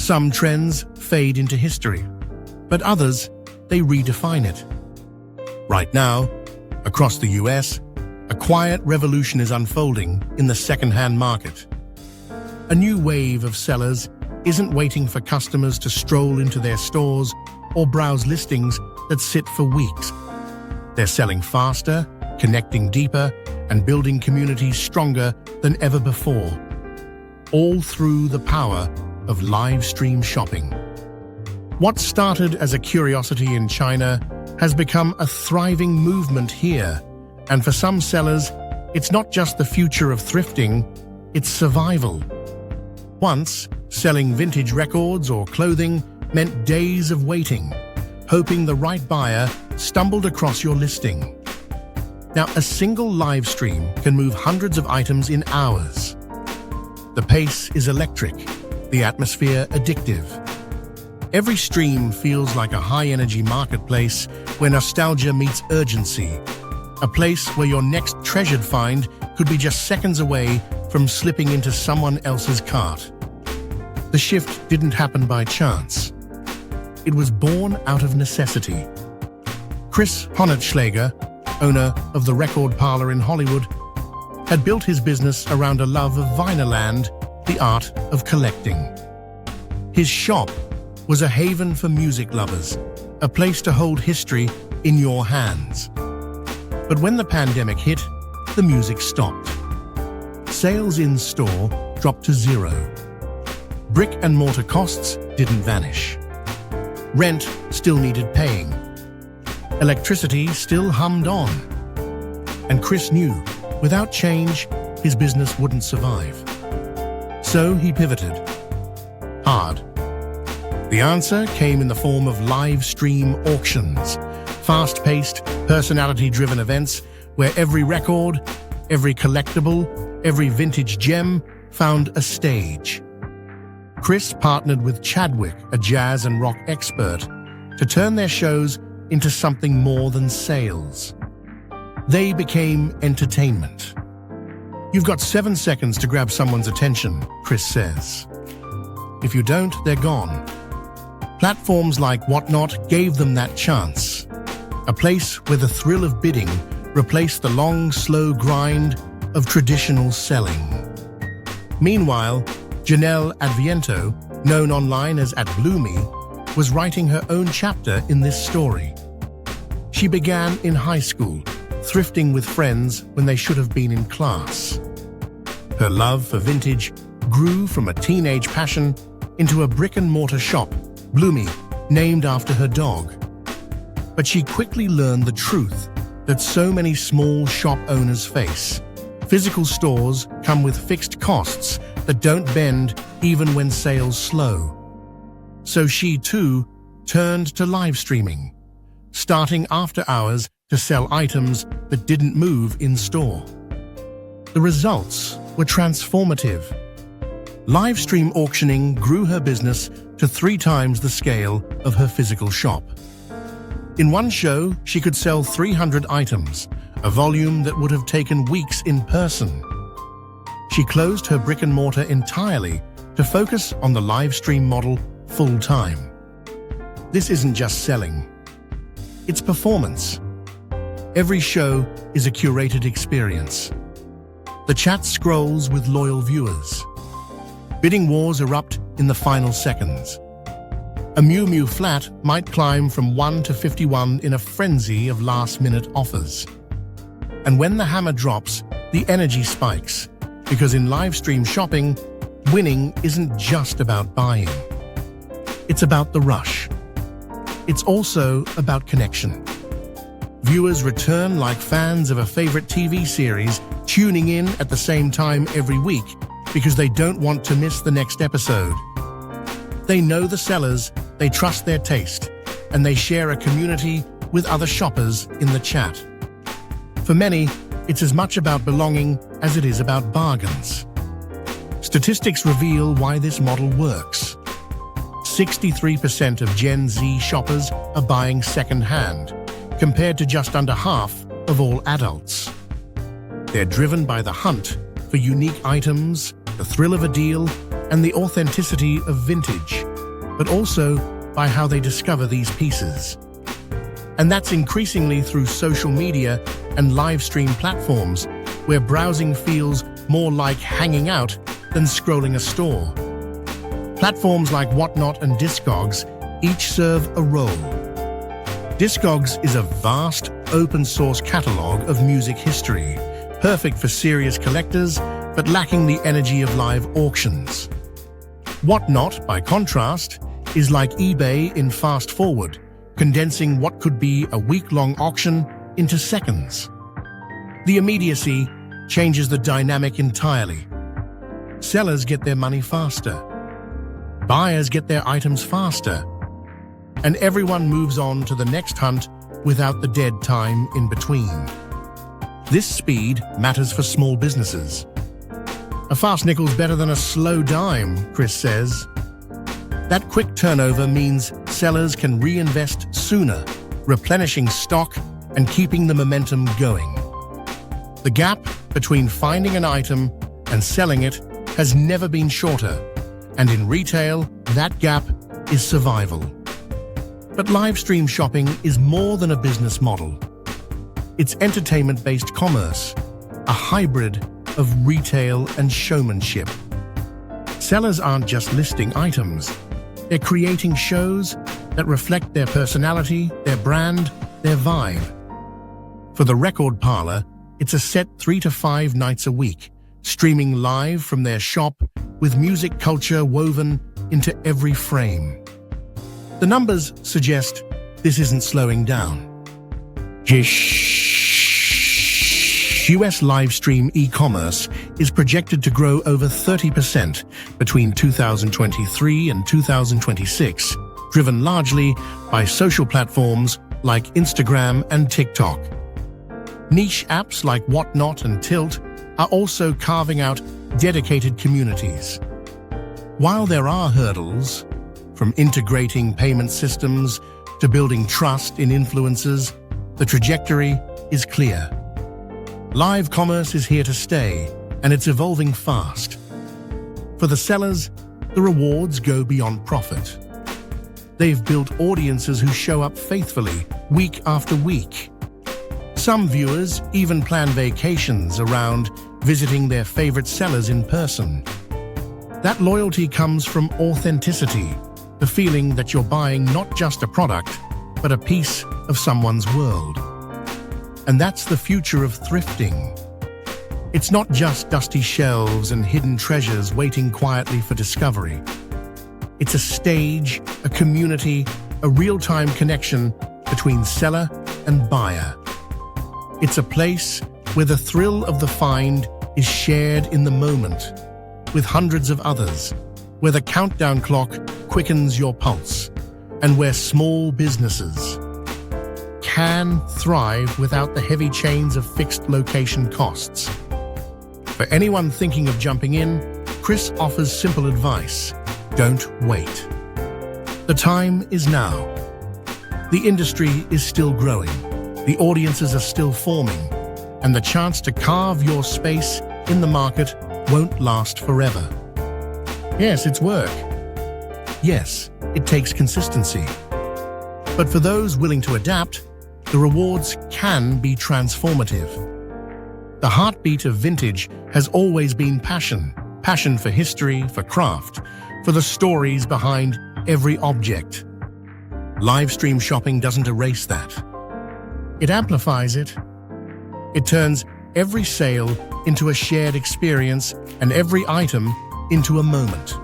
Some trends fade into history, but others, they redefine it. Right now, across the US, a quiet revolution is unfolding in the second-hand market. A new wave of sellers isn't waiting for customers to stroll into their stores or browse listings that sit for weeks. They're selling faster, connecting deeper, and building communities stronger than ever before, all through the power of live stream shopping. What started as a curiosity in China has become a thriving movement here, and for some sellers, it's not just the future of thrifting, it's survival. Once, selling vintage records or clothing meant days of waiting, hoping the right buyer stumbled across your listing. Now, a single live stream can move hundreds of items in hours. The pace is electric, the atmosphere addictive. Every stream feels like a high-energy marketplace where nostalgia meets urgency, a place where your next treasured find could be just seconds away from slipping into someone else's cart. The shift didn't happen by chance. It was born out of necessity. Chris Honetschläger, owner of the Record Parlour in Hollywood, had built his business around a love of vinyland, the art of collecting. His shop was a haven for music lovers, a place to hold history in your hands. But when the pandemic hit, the music stopped. Sales in-store dropped to zero. Brick-and-mortar costs didn't vanish. Rent still needed paying. Electricity still hummed on. And Chris knew, without change, his business wouldn't survive. So he pivoted. Hard. The answer came in the form of live stream auctions, fast-paced, personality-driven events where every record, every collectible, every vintage gem found a stage. Chris partnered with Chadwick, a jazz and rock expert, to turn their shows into something more than sales. They became entertainment. You've got 7 seconds to grab someone's attention, Chris says. If you don't, they're gone. Platforms like Whatnot gave them that chance. A place where the thrill of bidding replaced the long, slow grind of traditional selling. Meanwhile, Janelle Adviento, known online as @Bleumi, was writing her own chapter in this story. She began in high school, thrifting with friends when they should have been in class. Her love for vintage grew from a teenage passion into a brick-and-mortar shop, Bleumi, named after her dog. But she quickly learned the truth that so many small shop owners face. Physical stores come with fixed costs that don't bend even when sales slow. So she, too, turned to live streaming, starting after hours to sell items that didn't move in store. The results were transformative. Live stream auctioning grew her business to 3 times the scale of her physical shop. In one show, she could sell 300 items, a volume that would have taken weeks in person. She closed her brick-and-mortar entirely to focus on the live stream model full-time. This isn't just selling. It's performance. Every show is a curated experience. The chat scrolls with loyal viewers. Bidding wars erupt in the final seconds. A Miu Miu flat might climb from 1 to 51 in a frenzy of last-minute offers. And when the hammer drops, the energy spikes, because in live stream shopping, winning isn't just about buying. It's about the rush. It's also about connection. Viewers return like fans of a favorite TV series, tuning in at the same time every week because they don't want to miss the next episode. They know the sellers, they trust their taste, and they share a community with other shoppers in the chat. For many, it's as much about belonging as it is about bargains. Statistics reveal why this model works. 63% of Gen Z shoppers are buying second-hand, compared to just under half of all adults. They're driven by the hunt for unique items, the thrill of a deal, and the authenticity of vintage. but also by how they discover these pieces. And that's increasingly through social media and live stream platforms, where browsing feels more like hanging out than scrolling a store. Platforms like Whatnot and Discogs each serve a role. Discogs is a vast, open-source catalog of music history, perfect for serious collectors, but lacking the energy of live auctions. Whatnot, by contrast, is like eBay in fast-forward, condensing what could be a week-long auction into seconds. The immediacy changes the dynamic entirely. Sellers get their money faster. Buyers get their items faster. And everyone moves on to the next hunt without the dead time in between. This speed matters for small businesses. A fast nickel's better than a slow dime, Chris says. That quick turnover means sellers can reinvest sooner, replenishing stock and keeping the momentum going. The gap between finding an item and selling it has never been shorter, and in retail, that gap is survival. But live stream shopping is more than a business model. It's entertainment-based commerce, a hybrid of retail and showmanship. Sellers aren't just listing items, they're creating shows that reflect their personality, their brand, their vibe. For the Record Parlour, it's a set 3 to 5 nights a week, streaming live from their shop with music culture woven into every frame. The numbers suggest this isn't slowing down. US live stream e-commerce is projected to grow over 30% between 2023 and 2026, driven largely by social platforms like Instagram and TikTok. Niche apps like Whatnot and Tilt are also carving out dedicated communities. While there are hurdles, from integrating payment systems to building trust in influencers, the trajectory is clear. Live commerce is here to stay, and it's evolving fast. For the sellers, the rewards go beyond profit. They've built audiences who show up faithfully, week after week. Some viewers even plan vacations around visiting their favorite sellers in person. That loyalty comes from authenticity, the feeling that you're buying not just a product, but a piece of someone's world. And that's the future of thrifting. It's not just dusty shelves and hidden treasures waiting quietly for discovery. It's a stage, a community, a real-time connection between seller and buyer. It's a place where the thrill of the find is shared in the moment, with hundreds of others, where the countdown clock quickens your pulse, and where small businesses can thrive without the heavy chains of fixed location costs. For anyone thinking of jumping in, Chris offers simple advice: don't wait. The time is now. The industry is still growing, the audiences are still forming, and the chance to carve your space in the market won't last forever. Yes, it's work. Yes, it takes consistency. But for those willing to adapt, the rewards can be transformative. The heartbeat of vintage has always been passion. Passion for history, for craft, for the stories behind every object. Live stream shopping doesn't erase that. It amplifies it. It turns every sale into a shared experience and every item into a moment.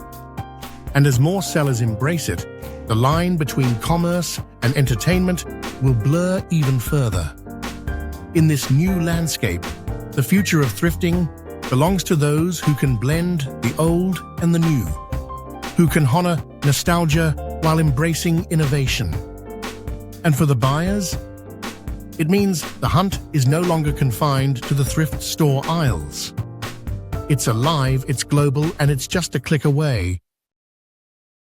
And as more sellers embrace it, the line between commerce and entertainment will blur even further. In this new landscape, the future of thrifting belongs to those who can blend the old and the new, who can honor nostalgia while embracing innovation. And for the buyers, it means the hunt is no longer confined to the thrift store aisles. It's alive, it's global, and it's just a click away.